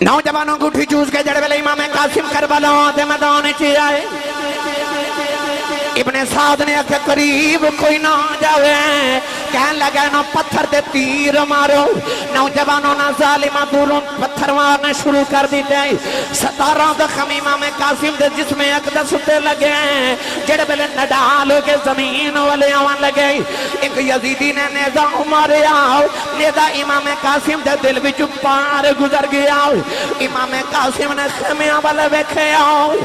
نوجوانوں کو اٹھی چوز کے جڑے والے امام قاسم کربلا دے میدان چ آئے ابن سعد نے کہ قریب کوئی نہ جاوے کہن لگا نو پتھر دے تیر مارو نوجوانوں نہ ظالمہ دوروں پتھر مارنے شروع کر دیتے ہیں 17 زخم امام قاسم دے جسم اقدس تے لگے جڑے بلے نڈال کے زمین والے آوان لگے ایک یزیدی نے نیزہ مارے آؤ نیزہ امام قاسم دے دل بھی پار گزر گیا امام قاسم نے خیمیاں والے ویکھے آؤ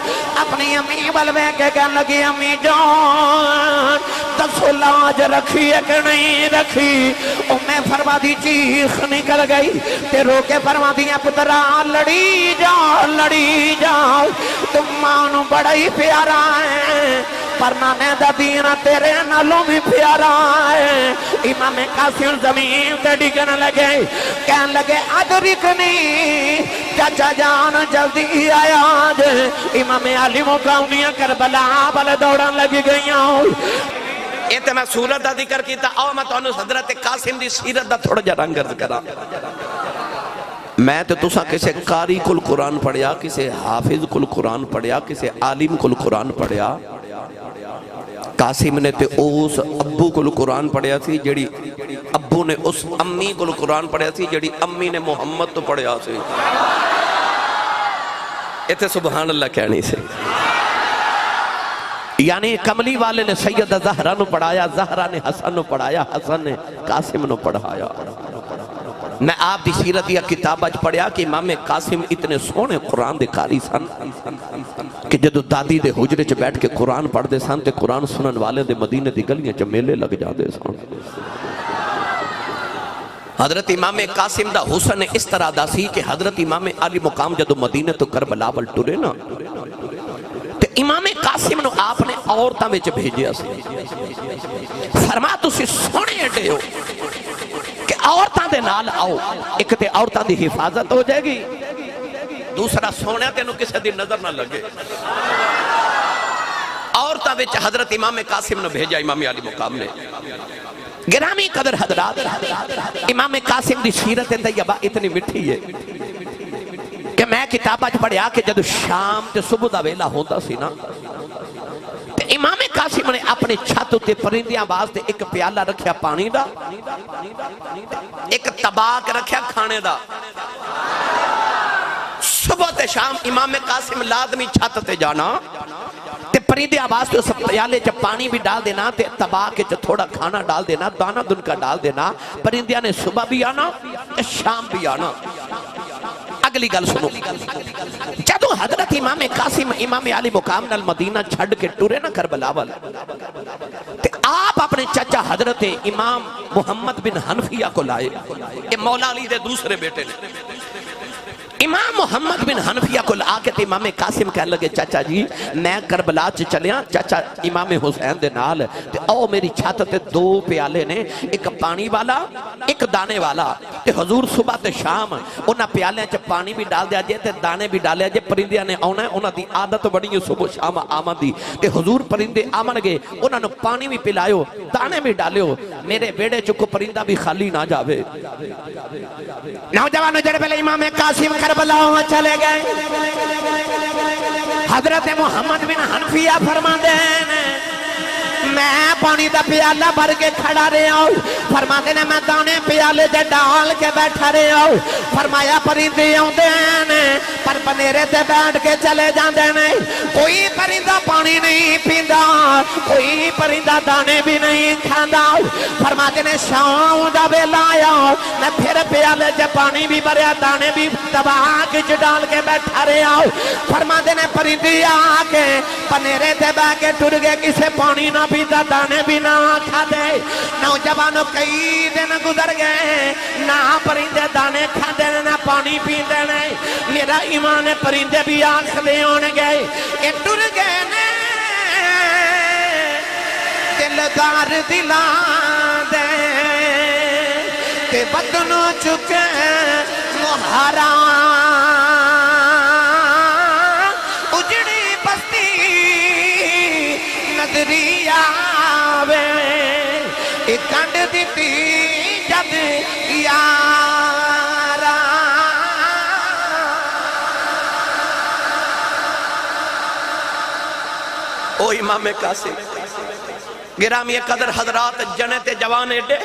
اپنی امی والے ویکھے کہن لگی امی جان دسو لاج رکھی ہے کہ نہیں رکھی میں فرما دی چیخ نکل گئی تے رو کے فرما دیا پترا لڑی جاؤ تم مانو بڑا ہی پیارا ہے پرنانے دا دین تیرے نالوں بھی پیارا ہے امام قاسم زمین تے ڈگن لگے کہن لگے ادرکنی چاچا جان جلدی آیا جے امام علی مقامیہ کربلا بلے دوڑن لگی گئیاں ایتے میں سورت دا ذکر کیتا آؤ میں تو انہوں حضرت قاسم دی سیرت دا تھوڑا جا رنگ عرض کرا میں تو تسا کسے قاری کل قرآن پڑھیا کسے حافظ کل قرآن پڑھیا کسے عالم کل قرآن پڑھیا قاسم نے تے اس ابو کل قرآن پڑھیا سی جڑی ابو نے اس امی کل قرآن پڑھیا سی جڑی امی نے محمد تو پڑھیا سی ایتے سبحان اللہ کہنی سے یعنی کملی والے نے سیدہ زہرہ نو پڑھایا زہرہ نے حسن نو پڑھایا حسن نے قاسم نو پڑھایا میں آپ دی سیرت یا کتاب اج پڑھیا کہ امام قاسم اتنے سونے قرآن دے قاری سن کہ جدو دادی دے حجرے چ بیٹھ کے قرآن پڑھ دے سن تے قرآن سنن والے دے مدینے دی گلیاں چ میلے لگ جا دے سن حضرت امام قاسم دا حسن اس طرح دا سی کہ حضرت امام علی مقام جدو مدینے تو کربلا ول ٹرے نا تے امام قاسم نو آپ نے عورتاں وچ بھیجیا سی فرما تسی سونے اڈے ہو کہ عورتاں دے نال آؤ ایک تے عورتاں دی حفاظت ہو جائے گی دوسرا سونے تے نو کسے دی نظر نہ لگے عورتاں وچ حضرت امام قاسم نو بھیجا امام علی مقام نے گرامی قدر حضرات امام قاسم دی سیرت طیبہ اتنی مٹھی ہے کہ میں کتاب اج پڑھیا کہ جدو شام تے صبح دا ویلا ہوتا سی نا تے امام قاسم نے اپنے چھت تے پرندیاں واسطے ایک پیالہ رکھیا پانی دا ایک طباق رکھیا کھانے دا صبح تے شام امام قاسم لازمی چھت تے جانا تے پرندے آواز تو سب پیالے جب پانی بھی ڈال دینا تے تباہ کے جب تھوڑا کھانا ڈال دینا دانا دن کا ڈال دینا پرندیاں نے صبح بھی آنا شام بھی آنا اگلی گل سنو جدو حضرت امام قاسم امام علی مقام نال مدینہ چھڑ کے ٹورے نہ کربلا والا تے آپ اپنے چچا حضرت امام محمد بن حنفیہ کو لائے یہ مولا علی دے دوسرے بیٹے نے امام محمد بن حنفیہ کو آ کے امام قاسم کہنے لگے چاچا جی میں کربلا چلیاں چاچا امام حسین دے نال تے او میری چھت تے 2 پیالے نے ایک پانی والا ایک دانے والا تے حضور صبح تے شام انہاں پیالے چ پانی بھی ڈال دیا جے تے دانے بھی ڈالیا جے پرندیاں نے آنا ہے انہاں دی عادت بڑی ہے صبح شام آمن دی تے حضور پرندے آمن گے انہاں نو پانی بھی پلایو دانے بھی ڈالیو میرے بیڑے چ کو پرندہ بھی خالی نہ جاوے نوجوانوں جڑے پہلے امام قاسم کربلا چلے گئے حضرت محمد بن حنفیہ فرما دیں میں پانی دا پیالہ بھر کے کھڑا رہے ہوں فرما دینے میں دانے پیالے دے ڈال کے بیٹھا رہے ہوں فرمایا پرندے ہوں دینے پر پنیرے تے بیٹھ کے چلے جان دینے کوئی پرندہ پانی نہیں پیندہ کوئی پرندہ دانے بھی نہیں کھاندہ فرما دینے شام دا بیلا آیا میں پھر پیالے جے پانی بھی بھریا دانے بھی دبا کے ڈال کے بیٹھا رہے ہوں فرما دینے پرندے آکے پنیرے تے بیٹھ کے ٹر گئے کسے پانی نہ پیتا دانے بھی نہ کھا دے نوجوانوں کئی دن گزر گئے نہ پرندے دانے کھا دے نہ پانی پی دے میرا ایمان پرندے بھی آخلے ہونے گئے یہ ٹر گئے نے دلدار دلان دے کہ بدنو چکے محرام اجڑی بستی نظری آوے ایک کنڈ دیتی جد یارا او امام قاسم گرامی قدر حضرات جنت جوان ایڈے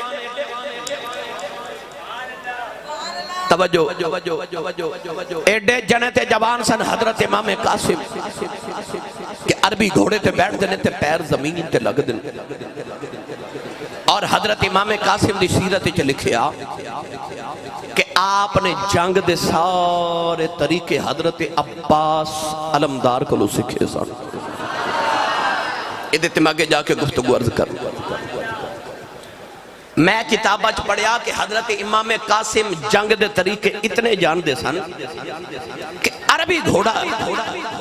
توجہ ایڈے جنت جوان سن حضرت امام قاسم کہ عربی گھوڑے تے بیٹھ دینے تے پیر زمین تے لگ دینے اور حضرت امام قاسم دی سیرت چ لکھیا کہ آپ نے جنگ دے سارے طریقے حضرت عباس علمدار کو لو سکھے سن ادھے تماغے جا کے گفتگو عرض کر میں کتابہ چ پڑھیا کہ حضرت امام قاسم جنگ دے طریقے اتنے جان دے سن کہ عربی گھوڑا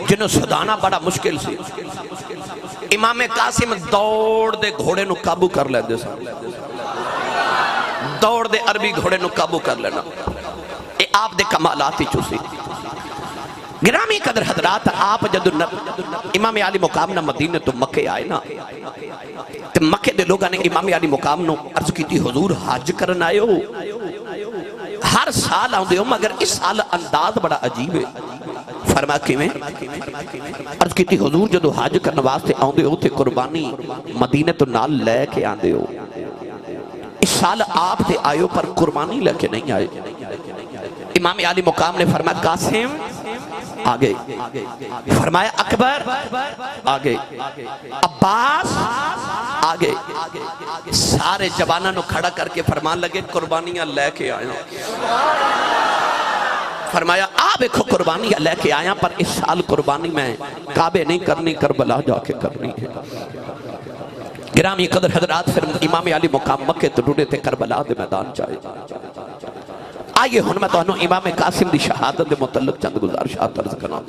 جنہوں سدانا بڑا مشکل سی امام قاسم دوڑ دے گھوڑے نو قابو کر لے دے سن دوڑ دے عربی گھوڑے نو قابو کر لینا اے آپ دے کمالاتی چوسی گرامی قدر حضرات آپ جدو امام علی مقام نہ مدینہ تو مکے آئے نا تو مکے دے لوگاں نے امام علی مقام نو عرض کی تھی حضور حج کرن آئے ہو ہر سال آؤں دے ہو مگر اس سال انداز بڑا عجیب ہے فرما کیویں عرض کی تھی حضور جدو حج کرن واسطے آؤں دے ہو تے قربانی مدینہ تو نال لے کے آن دے ہو اس سال آپ تے آئے ہو پر قربانی لے کے نہیں آئے امام علی مقام نے فرمایا قاسم آگے فرمایا اکبر آگے عباس آگے سارے جوانوں نو کھڑا کر کے فرمان لگے قربانیاں لے کے آیا فرمایا آپ ایک قربانیاں لے کے آیا پر اس سال قربانی میں کعبے نہیں کرنی کربلا جا کے کرنی ہے گرامی قدر حضرات پھر امام علی مقام مکے تو ڈوڑے تھے کربلا دے میدان چاہے آئیے ہن میں تو انہوں امام قاسم دی شہادت دے متعلق چند گزارشات عرض کرنا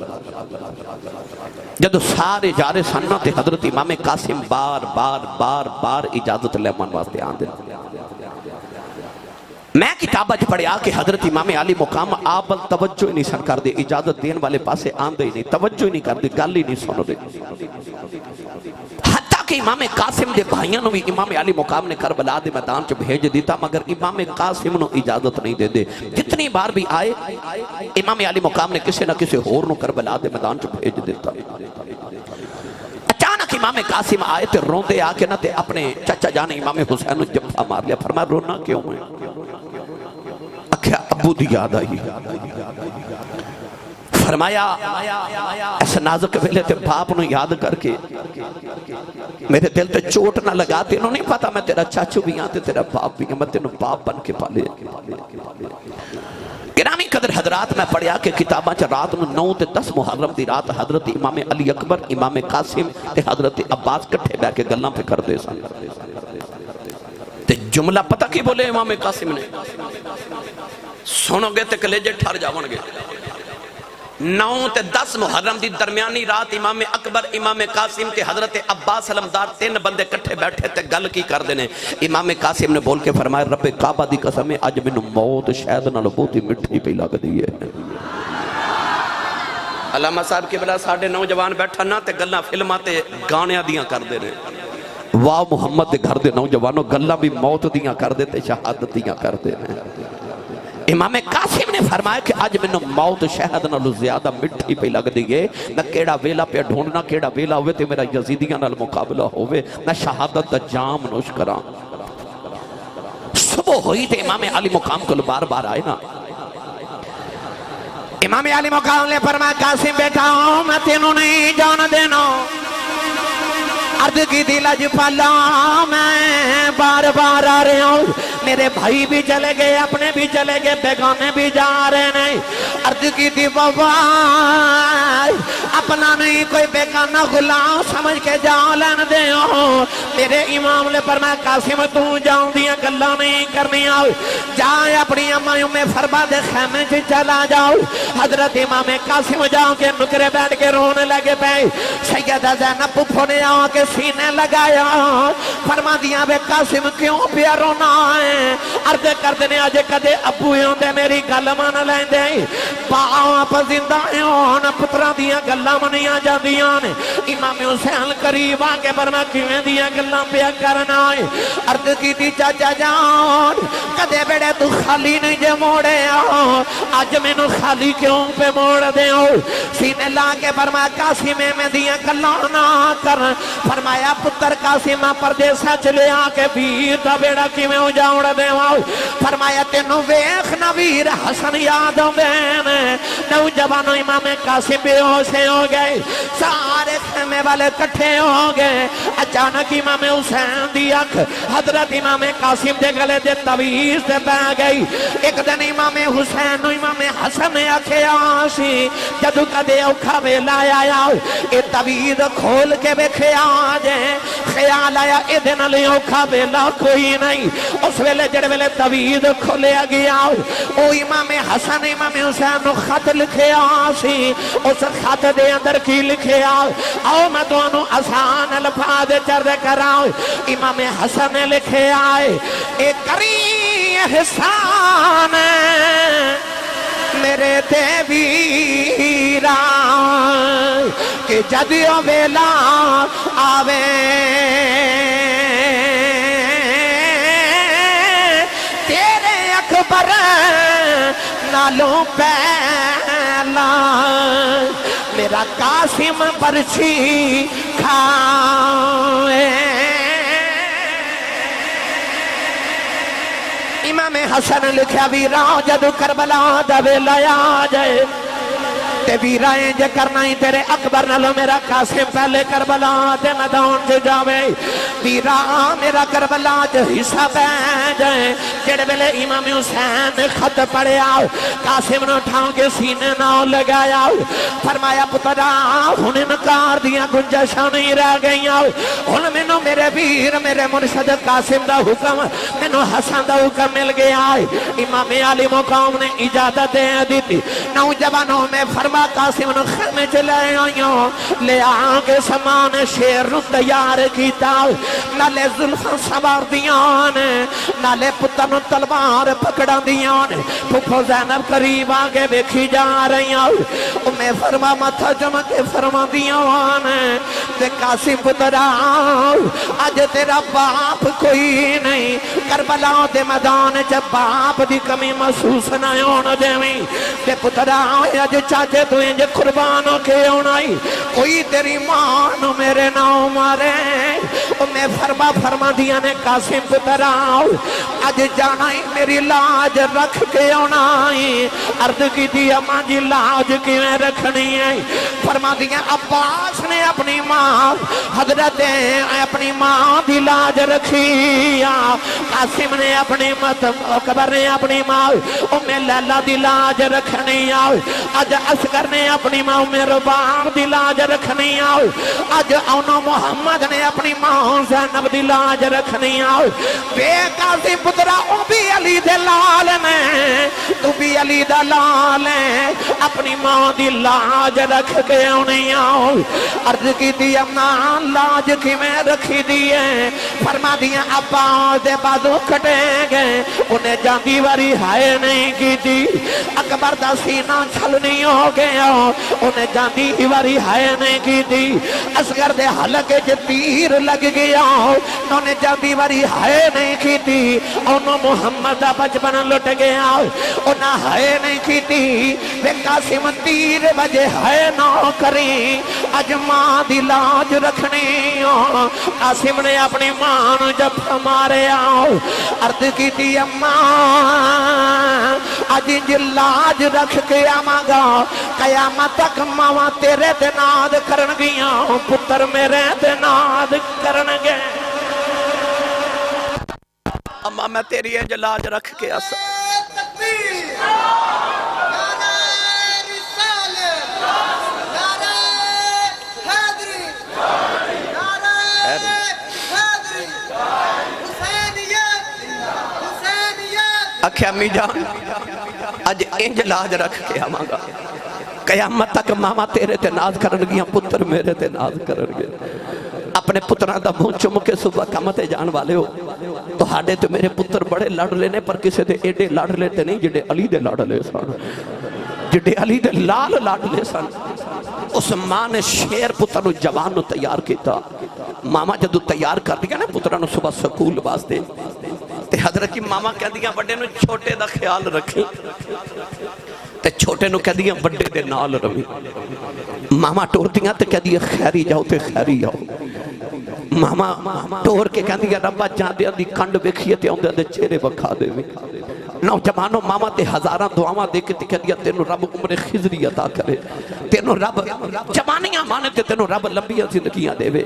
جدو سارے جارے سننا تے حضرت امام قاسم بار بار بار بار اجازت لے من واسطے آن دے میں کتابہ چ پڑھیا کہ حضرت امام علی مقام آپ توجہ ہی نہیں سن کر دے اجازت دین والے پاسے آن دے ہی نہیں توجہ ہی نہیں کر دے گل ہی نہیں سنو دے حتیٰ کہ امام قاسم دے بھائیاں نو بھی امام علی مقام نے کربلا دے میدان چ بھیج دیتا مگر امام قاسم نو اجازت نہیں دے دے جتنی بار بھی آئے امام علی مقام نے کسی نہ کسی ہور نو کربلا دے میدان چ بھیج دیتا اچانک امام قاسم آئے تے روندے آ کے نہ تے اپنے چچا جان امام حسین نو جفا مار لیا فرمایا رونا کیوں ہے اکھیا ابو دی یاد آئی فرمایا ایسا نازک ویلے تے باپ نو یاد کر کے میرے دل تے چوٹ نہ لگا تے انہوں نہیں پتا میں تیرا چاچو بھی آتے تیرا باپ بھی میں تینوں باپ بن کے پالے گرامی قدر حضرات میں پڑھیا کہ کتاباں چا رات میں 9 تے 10 محرم دی رات حضرت امام علی اکبر امام قاسم تے حضرت عباس کٹھے بے کے گلاں پہ کر دے سن تے جملہ پتہ کی بولے امام قاسم نے سنو گے تے کلیجے ٹھار جاون گے 9 تے 10 محرم دی درمیانی رات امام اکبر امام قاسم تے حضرت عباس علمدار 3 بندے کٹھے بیٹھے تے گل کی کر دینے امام قاسم نے بول کے فرمایا رب کعبہ دی قسم اج مینوں موت شاید نال بہت ہی مٹھی پئی لگ دی ہے علامہ صاحب قبلہ ساڈے نوجوان بیٹھا نہ تے گلاں فلماں تے گانیاں دیاں کر دے نے واہ محمد دے گھر دے نوجوانوں گلاں بھی موت دیاں کر دے تے شہادت دیاں کر دے امام قاسم نے فرمایا کہ آج میں موت شہد نالو زیادہ مٹھی پہ لگ دیئے نہ کیڑا ویلا پہ ڈھونڈنا کیڑا ویلا ہوئے تے میرا یزیدیاں نال مقابلہ ہوئے نہ شہادت دا جام نوش کران صبح ہوئی تے امام علی مقام کو بار بار آئے نا امام علی مقام نے فرمایا قاسم بیٹا میں تینوں نہیں جان دینا عرض کی دی لج پالا میں بار بار آ رہے ہوں میرے بھائی بھی چلے گئے اپنے بھی چلے گئے بیگانے بھی جا رہے نہیں عرض کی دی بابا اپنا نہیں کوئی بیگانہ غلام سمجھ کے جا لین دے ہو میرے امام نے فرمایا قاسم تو جاؤں دیا گلہ نہیں کرنی آؤ جائے اپنی امائیوں میں فرما دے خیمے سے چلا جاؤ حضرت امام قاسم جاؤں کے نکرے بیٹھ کے رونے لگے پہ سیدہ زینب پھپھو نے آؤں کے سینے لگایا فرما دیا بے قاسم کیوں پیا رونا ہے عرض کردے نے اج کدے ابو ہوندے میری گل من لیندے باپ زندہ ہون پتراں دیاں گلاں منیاں جاندیاں نے امام حسین قریب آ کے فرمایا کیویں دیاں گلاں پیا کرنا ہے عرض کیتی چاچا جان کدے بیڑے تو خالی نہیں جے موڑے اج مینوں خالی کیوں پہ موڑ دے ہو سینے لا کے فرمایا قاسم میں دیاں گلاں نہ کر فرمایا پتر قاسم پردیسا چلے آ کے ویر دا بیڑا کیویں اجاڑ دیواں فرمایا تینوں ویکھ نہ ویر حسن یاد آوندے نوجوان امام قاسم بے ہوش ہو گئے سارے خیمے والے کٹھے ہو گئے اچانک امام حسین دی اکھ حضرت امام قاسم دے گلے دے تویز دے پہ گئی ایک دن امام حسین امام حسن نے آکھیا سی جدو کدے اوکھا ویلا آیا اے تویز کھول کے ویکھیا جے خیال آیا اے دن لے اوکھا ویلا کوئی نہیں اس ویلے جڑے ویلے تویز کھولیا گیا او امام حسن امام حسین نو خط لکھیا سی اس خط دے اندر کی لکھیا آؤ میں دونوں آسان الفاظ چرد کراؤ امام حسن نے لکھے آئے اے کری احسان میرے تے ویرا کہ جدیوں ویلا آوے تیرے اکبر نالوں پہلا میرا قاسم برچی کھائے امام حسن لکھیا ویرا جدو کربلا دا ویلا آ جائے تے ویرا انج کرنا ہی تیرے اکبر نالو میرا قاسم پہلے کربلا دے میدان سے جاوے ویرا میرا کربلا جو حصہ پہ جائے جڑے ویلے امام حسین نے خط پڑھیا قاسم نے اٹھاؤں کے سینے نہ لگایا فرمایا پترا ہن انکار دیا گنجشاں نہیں رہ گئیاں ہن مینوں میرے ویر میرے مرشد قاسم دا حکم مینوں حسن دا حکم مل گیا امام علی مقام نے اجازت دے دیتی نوجوانوں میں فرما قاسم نے خیمے چلے آئیوں لے آگے سامان شیر رو تیار کیتا نالے زلفاں سوار دیاں نالے پتن تلوار پکڑا دیاں پھپھو زینب قریب آگے بیکھی جا رہی میں فرما ماتھا جمع کے فرما دیاں تے قاسم پترا آج تیرا باپ کوئی نہیں کربلا دے میدان جب باپ دی کمی محسوس نہ ہونا دیویں تے پترا آج چاچے تو انج قربانوں کے ہونائی کوئی تیری ماں نو میرے ناؤ مارے میں فرما دیا نے قاسم پترا آج جانا ہی میری لاج رکھ کے ہونائی عرض کی دی اماں جی لاج کیویں رکھنی ہے فرما دیا عباس نے اپنی ماں حضرت اپنی ماں دی لاج رکھی قاسم نے اپنی اکبر نے اپنی ماں لیلا دی لاج رکھنی آج اصغر نے اپنی ماں رباب دی لاج رکھنی آج اونو محمد نے اپنی ماں زینب دی لاج رکھنی بے قاسم پترا او بھی علی دے لال میں تو بھی علی دا لال ہے اپنی ماں دی لاج رکھ کے ہونی عرض کی دی اماں لاج کی میں رکھی دیئے فرما دیا عباس دے بازو کٹے گئے انہیں جاندی واری ہائے نہیں کی دی اکبر دا سینہ چھلنی ہو گیا انہیں جاندی واری ہائے نہیں کی دی اصغر دے حلقے جو تیر لگ گیا انہیں جاندی واری ہائے نہیں کی دی انہوں محمد دا بچپن لٹ گیا انہاں ہائے نہیں کی دی بے قاسم تیر بجے ہائے نہ کریں اج ماں دی لاج رکھنی قاسم نے اپنی ماں جب ہمارے عرض کی دی اماں اج انج لاج رکھ کے آماں گا قیامت تک ماں تیرے تے ناد کرن گیا پتر میرے تے ناد کرن گے اماں میں تیری انج لاج رکھ کے آسا اکھے امی جان اج انج لاج رکھ کے آماں گا قیامت تک ماما تیرے تے ناز کرن گیا پتر میرے تے ناز کرن گیا اپنے پتران دا منہ چم کے صبح کمتے جان والے ہو تہاڈے تے میرے پتر بڑے لڑلے نے پر کسے دے ایڈے لڑلے تے نہیں جڑے علی دے لڑلے سن، جڑے علی دے لال لڑلے سن۔ اس ماں نے شیر پتر نو جوان نو تیار کیتا، ماما جدو تیار کر دیا نا پترانو صبح سکول واسطے تے حضرت جی ماما کہہ دیا بڑے نو چھوٹے دا خیال رکھیں تے چھوٹے نو کہہ دیا بڑے دے نال روی، ماما ٹور دیا تے کہہ دیا خیری جاؤ تے خیری جاؤ، ماما ٹور کے کہہ دیا ربا جان دیا دی کنڈ بکھیے تے آن دے چہرے بکھا دے میں نوجوانوں ماما تے ہزاراں دعاواں دے کے تے کہہ دیا تینو رب عمر خضری عطا کرے، تینو رب جوانیاں مانے تے تینو رب لمبیاں زندگیاں دے وے۔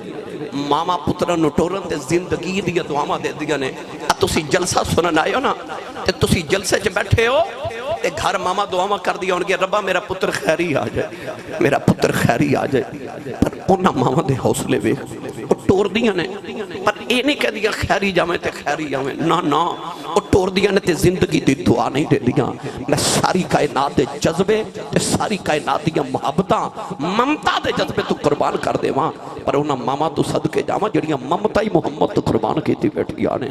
ماما پتران نو ٹورن تے زندگی دیا دعاواں دے دیا نے، تسی جلسہ سنن آئے ہو نا تے تسی جلسے چ بیٹھے ہو تے گھر ماما دعاواں کر دیا ہونگے ربا میرا پتر خیری آ جائے، میرا پتر خیری آ جائے، پر انہاں ماما دے حوصلے وے وہ ٹور دیا نے، پر اے نہیں کہہ دیا خیری جاویں تے خیری جاویں، نا نا وہ ٹور دیا نے تے زندگی دی دعا نہیں دے دیا، میں ساری کائنات دے جذبے تے ساری کائنات دیا محبتاں ممتا دے جذبے تو قربان کر دے وہاں، پر انہاں ماما تو صدقے جاواں جڑیاں ممتا ہی محمد تو قربان کیتی بیٹھی آنے۔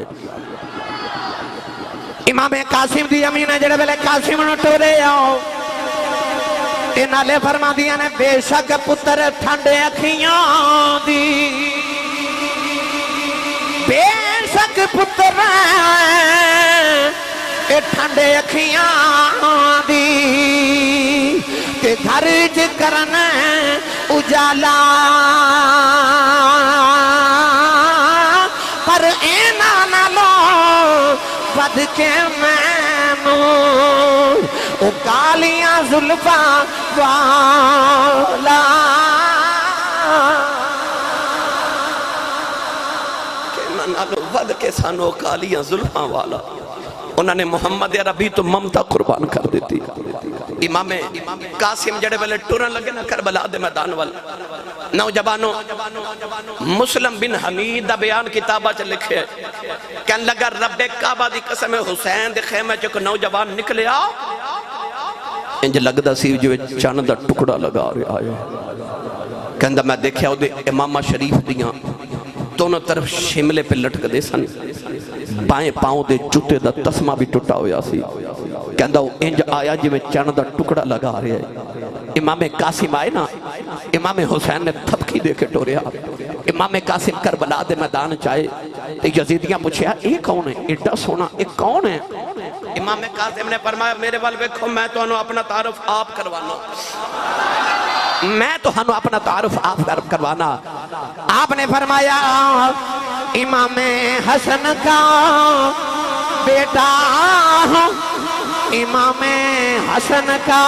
امام قاسم دی امین ہے جڑے ویلے قاسم نو ٹورے آؤ تے نالے فرما دیا نے بے شک پتر ٹھنڈے اکھیاں دی، بے شک پتر اے ٹھنڈے اکھیاں دی تے گھر چ کرن اجالا، پر اینا نالو بد کے مینوں او کالیاں زلفاں والا، کہ نالو بد کے سانو کالیاں زلفاں والا، انہوں نے محمد عربی تو ممتا قربان کر دیتی۔ امام قاسم جڑے والے ٹورن لگے نا کربلا دے میدان وال، نوجوانوں مسلم بن حمید دا بیان کتابہ چ لکھے کہن لگا رب کعبہ دی قسم حسین دے خیمے چ کوئی نوجوان نکلیا انج لگدا سی جو چن دا ٹکڑا لگا رہا ہے، کہندا میں دیکھیا او دے امامہ شریف دیاں دونوں طرف شملے پہ لٹک دے سن، بائیں پاؤں دے جوتے دا تسمہ بھی ٹوٹا ہویا سی، کہندا وہ انج آیا جی میں چن دا ٹکڑا لگا رہے ہیں۔ امام قاسم آئے نا، امام حسین نے تھپکی دے کے ٹوریا، امام قاسم کربلا دے میدان چاہے تے یزیدیاں پوچھیا اے کون ہے، ایڈا سونا اے کون ہے؟ امام قاسم نے فرمایا میرے وال ویکھو میں تو انہوں اپنا تعارف آپ کروانا، میں تو ہنو اپنا تعارف آپ کروانا۔ آپ نے فرمایا امام حسن کا بیٹا ہوں، امام حسن کا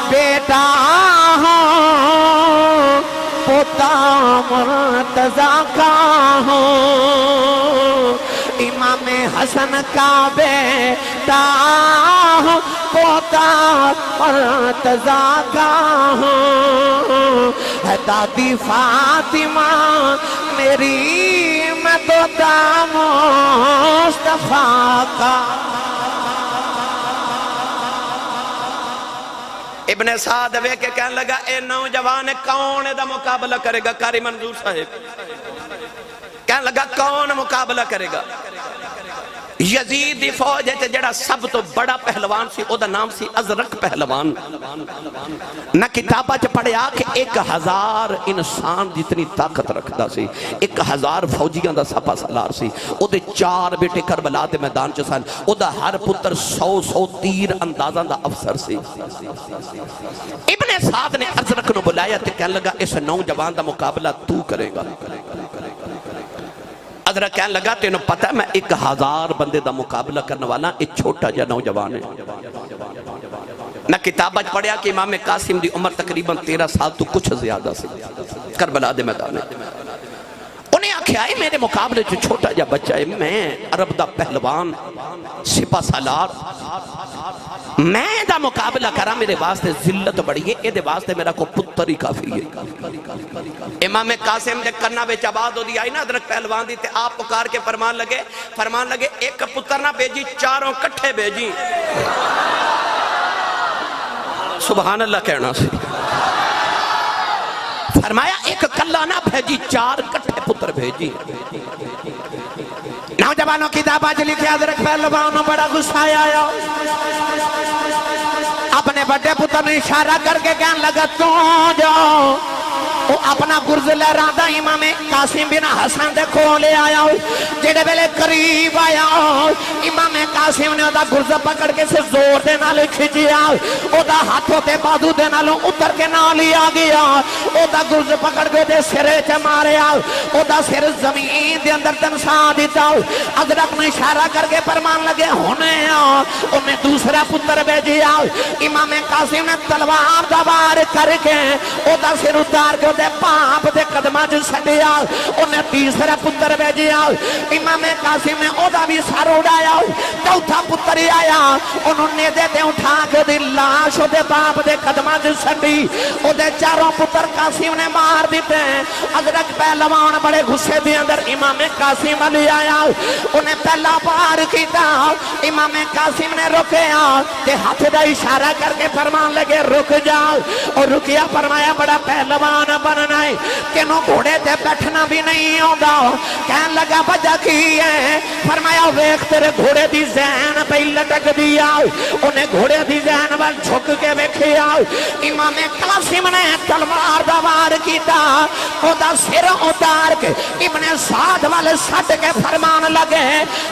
بیٹا ہوں، پوتا مرتضیٰ کا ہوں، امام حسن کا بیٹا ہوں، پوتا مرتضیٰ کا ہوں، ہے دادی فاطمہ میری میں تو دام مصطفیٰ کا۔ ابن سعد وے کے کہنے لگا اے نوجوان کون دا مقابلہ کرے گا؟ قاری منظور صاحب کہنے لگا کون مقابلہ کرے گا؟ یزید دی فوج ہے جڑا سب تو بڑا پہلوان سی، او دا نام سی ازرق پہلوان۔ نہ کتابہ چ پڑھیا کہ 1000 انسان جتنی طاقت رکھدا سی، 1000 فوجیاں دا سپا سالار سی، او دے 4 بیٹے کربلا دے میدان چ سن، او دا ہر پتر 100 تیر اندازاں دا افسر سی۔ ابن سعد نے ازرق نو بلایا تے کہنے لگا اس نوجوان دا مقابلہ تو کرے گا۔ ازرق کہنے لگا تینوں پتہ ہے میں 1000 بندے دا مقابلہ کرنے والا ایک چھوٹا جا نوجوان ہے۔ نہ کتابہ پڑھیا کہ امام قاسم دی عمر تقریباً 13 سال تو کچھ زیادہ سے کربلا دے میدان ہے۔ انہیں آکھیا ہے میرے مقابلے جو چھوٹا جا بچہ ہے، میں عرب دا پہلوان سپہ سالار، میں دا مقابلہ کرا میرے واسطے ذلت بڑی ہے، اے دے واسطے میرا کو پتر ہی کافی ہے۔ امام قاسم دے کرنا بے چباد ہو دیا ہے نا ادرک پہلوان دی تے آپ پکار کے فرمان لگے ایک پتر نہ بھیجی 4 کٹھے بھیجی۔ سبحان اللہ کہنا سی، فرمایا ایک کلہ نہ بھیجی 4 کٹھے پتر بھیجی۔ نوجوانوں کتاب آج لکھے حضرت پہلوانوں بڑا غصہ آیا، اپنے بڑے پتر نے اشارہ کر کے کہنے لگا تو جاؤ، وہ اپنا گرز لہراندہ امام قاسم بن حسن دے کھولے آیا، جڑے ویلے قریب آیا امام قاسم نے دا گرز پکڑ کے سے زور دے نال کھچیا، او دا ہاتھوں تے بازو دے نالوں اتر کے نال ہی آ گیا، او دا گرز پکڑ کے دے سرے چ ماریا، او دا سر زمین دے اندر دنسا دیتا، حضرت نے اشارہ کر کے فرمان لگے ہونے انہیں دوسرا پتر بھیجیا، امام قاسم نے تلوار دا وار کر کے او دا سر اتار کے دے پاپ دے قدمہ جو سڑیا، انہیں تیسرا پتر بھیجیا، امام قاسم نے او دا بھی سر اڑایا، چوتھا پتر ہی آیا، انہوں نے دے اٹھا کے دی لاش دے باپ دے قدمہ جو سڑی، او دے چاروں پتر قاسم نے مار دیتے ہیں۔ حضرت پہلوان بڑے غصے دے اندر امام قاسم علی آیا، انہیں پہلا بار کیتا، امام قاسم نے رکیا تے ہاتھ دا اشارہ کر کے فرمان لگے رک جاؤ، اور رکیا فرمایا بڑا پہلوان بننا ہے، کنوں گھوڑے تے بیٹھنا بھی نہیں ہوگا، کہنے لگا وجہ کی ہے، فرمایا ویکھ تیرے گھوڑے دی زین پہ لٹک دیا، انہیں گھوڑے دی زین وال جھک کے ویکھیا، امام قاسم نے تلوار دا وار کیتا، او دا سر اتار کے ابن سعد والے سٹ کے فرمان لگے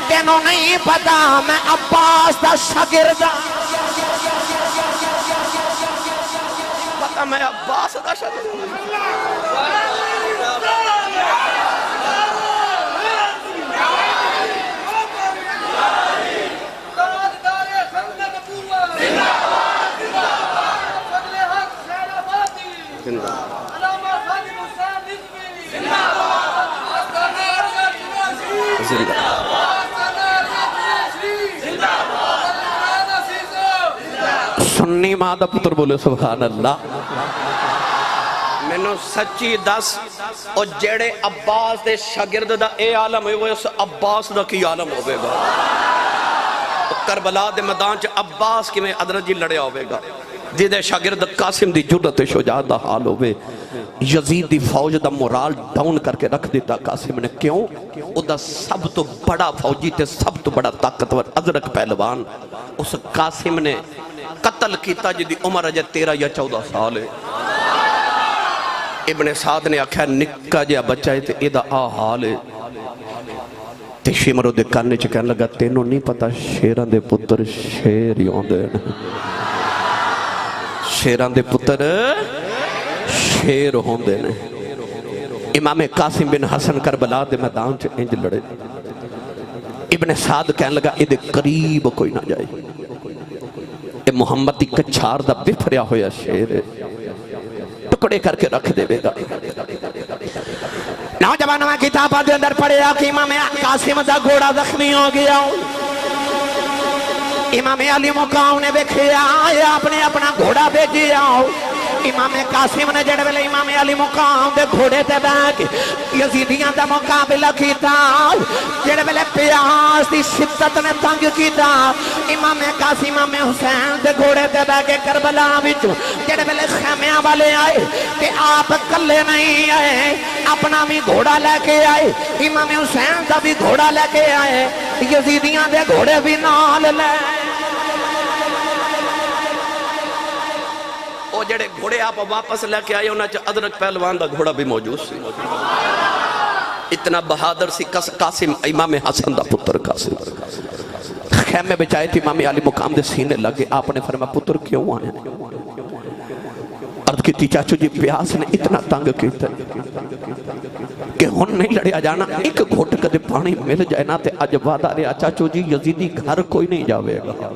تینوں نہیں پتا میں عباس دا شاگرد پتا میں عباس دا شاگرد سنی ماں دا پتر بولے سبحان اللہ۔ میں نے سچی دس اور جیڑے عباس دے شاگرد دا اے عالم ہے وہ اس عباس دا کی عالم ہوئے گا، کربلا دے میدان چ عباس کی میں حضرت جی لڑیا ہوئے گا، جیدے شاگرد قاسم دی جرت شجاعت دا حال ہوئے، یزید دی فوج دا مورال ڈاؤن کر کے رکھ دیتا قاسم نے، کیوں؟ او دا سب تو بڑا فوجی تے سب تو بڑا طاقتور ازرق پہلوان اس قاسم نے قتل کیتا جدی عمر اجے 13 یا 14 سال ہے۔ ابن سعد نے آکھا نکا جیا بچہ ہے تے ایدہ آ حال ہے، تے شمرو دے کاننے چکہنے لگا تینوں نہیں پتا شیران دے پتر شیر یوں دے، شیران دے پتر شیر ہوں دے نے۔ امام قاسم بن حسن کربلا دے میدان چ انج لڑے، ابن سعد کہنے لگا ایدے قریب کوئی نہ جائے، اے محمد دی کچھار دا بفریا ہویا شیر ہے، ٹکڑے کر کے رکھ دے گا۔ نوجوانوں میں کتابہ دے اندر پڑھے کہ امام قاسم دا گھوڑا زخمی ہو گیا، امام علی مقام نے دیکھیا اپنے اپنا گھوڑا بھیجیا، امام قاسم نے جڑے ویلے امام علی مقام دے گھوڑے تے بیٹھ یزیدیاں دا مقابلہ کیتا، جڑے ویلے پیاس دی شدت نے تنگ کیتا، امام قاسم امام حسین دے گھوڑے تے بیٹھ کے کربلا وچ جڑے ویلے خیمیاں والے آئے تے آپ کلے نہیں آئے، اپنا بھی گھوڑا لے کے آئے، امام حسین دا بھی گھوڑا لے کے آئے، یزیدیاں دے گھوڑے بھی نال لے، وہ جڑے گھوڑے آپ واپس لے کے آئے انہاں چ ادرک پہلوان دا گھوڑا بھی موجود سی، اتنا بہادر سی قاسم امام حسن دا پتر قاسم، خیمے بچائے تھی امام علی مقام دے سینے لگے، آپ نے فرمایا پتر کیوں آئے؟ عرض کی چاچو جی پیاس نے اتنا تنگ کیتا کہ ہن نہیں لڑیا جانا، ایک گھوٹ کدے پانی مل جائے نا تے اج وعدہ رہا چاچو جی یزیدی گھر کوئی نہیں جاوے گا،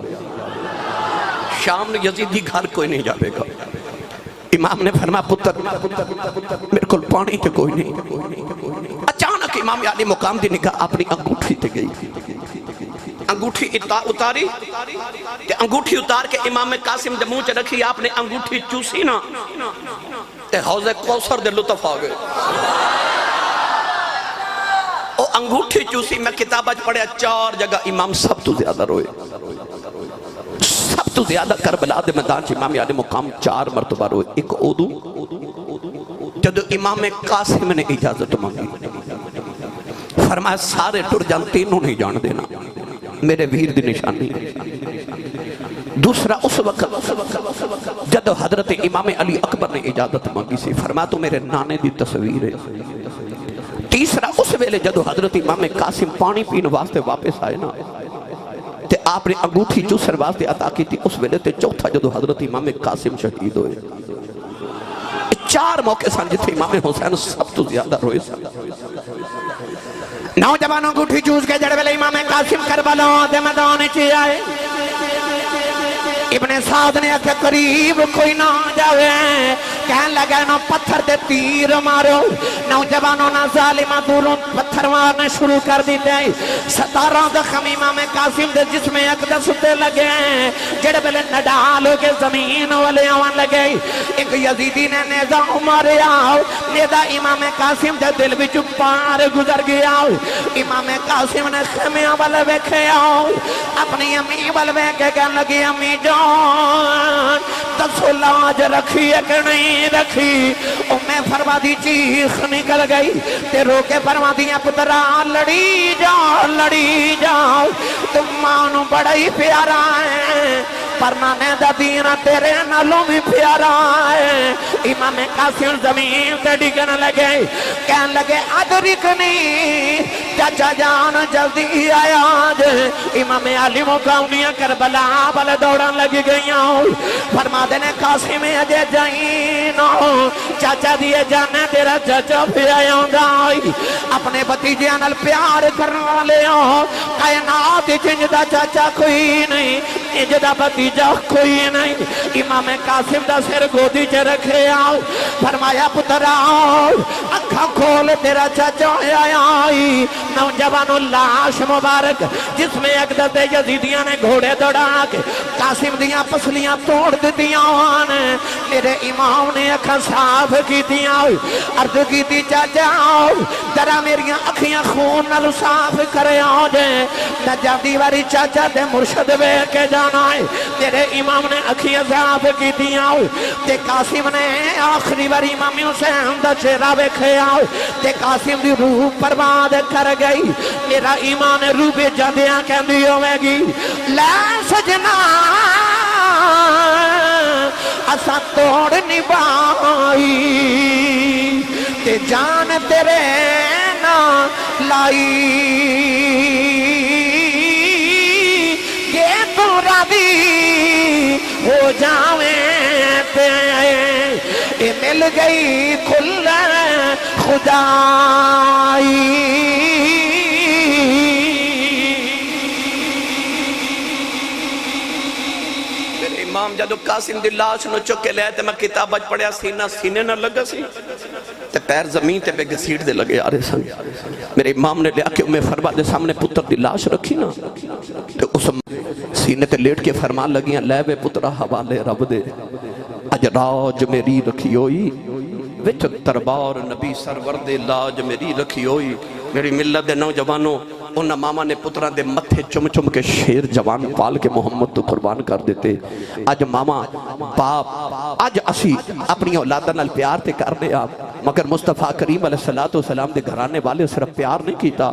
شام نے یزیدی گھر کوئی نہیں جاوے گا۔ امام نے فرمایا پتر میرے کل پانی تے کوئی نہیں، اچانک امام علی مقام دی نگاہ اپنی انگوٹھی تے گئی، انگوٹھی اتاری کہ انگوٹھی اتار کے امام قاسم دے منہ چ رکھی، آپ نے انگوٹھی چوسی نا تے حوض کوثر دے لطف آ گئے، او انگوٹھی چوسی میں کتابہ پڑھیا 4 جگہ امام سب تو زیادہ روئے، سب تو زیادہ کربلا دے میدان چ امام علی مقام 4 مرتبہ روئے، ایک اودو جدو امام قاسم نے اجازت مانگی، فرمایا سارے ٹر جان تینوں نہیں جان دینا، میرے ویر دی نشانی۔ دوسرا اس وقت جب حضرت امام علی اکبر نے اجازت مانگی سی، فرمایا تو میرے نانے دی تصویر ہے۔ تیسرا اس ویلے جدو حضرت امام قاسم پانی پین واسطے واپس آئے نا تے آپ نے انگوٹھی چوسر واسطے عطا کی تھی اس ویلے تے چوتھا جدو حضرت امام قاسم شہید ہوئے۔ چار موقع سن جتھے امام حسین سب تو زیادہ روئے سن۔ نوجوانوں انگوٹھی چوس کے جڑ ویلے امام قاسم کربلا دے میدان چ آئے۔ ابن سعد نے کہ قریب کوئی نہ جاوے، کہن لگا نا پتھر دے تیر مارو۔ نوجوانوں نہ ظالمہ دوروں پتھر مارنے شروع کر دیتے، 17 زخم امام قاسم دے جسم اقدس تے لگے، جڑے بلے نڈال کے زمین والے آوان لگے۔ ایک یزیدی نے نیزہ ماریا، نیزہ امام قاسم دے دل بچ پار گزر گیا۔ امام قاسم نے خیمیاں والے ویکھے اپنی امی والے ویکھے کہن لگی امی جان دسو لاج رکھی ہے کہ نہیں رکھی؟ میں فرما دی چیخ نکل گئی تے رو کے فرما دیا پترا لڑی جاؤ تم مانو بڑا ہی پیارا ہے، پرنانے دا دینا تیرے نالوں بھی پیارا ہے۔ امام قاسم زمین تے ڈگن لگے، کہن لگے ادرکنی چاچا جان جلدی آیا جے۔ امام علی مقاونیاں کربلا بلے دوڑن لگ گئیاں، فرما دینے قاسم اجے جائینو چاچا دیے جانے تیرا چاچا بھی آیا گائی، اپنے بتیجے نال پیار کرنا لے کائنات جنجدہ چاچا کوئی نہیں، جنجدہ بتیجہ کوئی نہیں۔ امام قاسم دا سر گودی چے رکھے فرمایا پترا اکھا کھول تیرا چاچا آئی۔ نوجوانو لاش مبارک جس میں اقدس یزیدیاں نے گھوڑے دوڑا کے قاسم دیاں پسلیاں توڑ دیاں، میرے امام نے اکھا صاف کی دیاں، عرض کی دی چاچا درہ میریاں اکھیاں خون نلو صاف کرے آجے، نہ جاندی واری چاچا دے مرشد بے کے جانا ہے۔ میرے امام نے اکھیاں صاف کی دیاں تے قاسم نے آخری واری امام حسین دا چہرہ ویکھے آؤ تے قاسم دی روح پرواد کر گئی۔ میرا ایمان روح پہ جاندیاں کہندی ہوئے گی لا سجنا اسا توڑ نبائی تے جان تیرے نا لائی، کہ تو راضی ہو جاویں تے اے مل گئی کھل خدائی۔ میرے امام جدو قاسم دی لاش نو چکے لے تے میں کتاب بچ پڑھیا سینے نہ لگا سی تے پیر زمین تے بے گسیٹ دے لگے آرے سن۔ میرے امام نے لیا کہ میں فرما دے سامنے پتر دی لاش رکھی نا تے اس سینے تے لیٹ کے فرمان لگیاں لے بے پترہ حوالے رب دے، اج راج میری رکھی ہوئی وچ دربار نبی سرور دے لاج میری رکھی ہوئی۔ میری ملت دے نوجوانوں انہاں ماما نے پتران دے متھے چم چم کے شیر جوان پال کے محمد تو قربان کر دیتے۔ آج ماما باپ آج اسی اپنی اولادہ نال پیار تے کرنے آپ، مگر مصطفیٰ کریم علیہ السلام دے گھرانے والے صرف پیار نہیں کیتا۔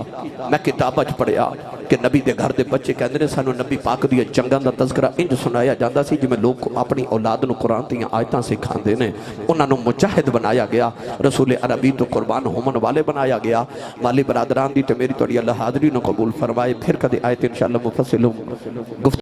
میں کتاب اچ پڑھیا کہ نبی دے گھر دے بچے کہندے نے سانو نبی پاک دی جنگاں دا تذکرہ انج سنایا جاندا سی جویں لوگ اپنی اولاد نو قرآن دیاں آیتاں سکھاندے نے، انہاں نو مجاہد بنایا گیا، رسول عربی تو قربان ہومن والے بنایا گیا۔ والی برادران دی تے میری توڑی اللہ حاضری نو قبول فرمائے، پھر کدے آیت انشاءاللہ مفصل گفت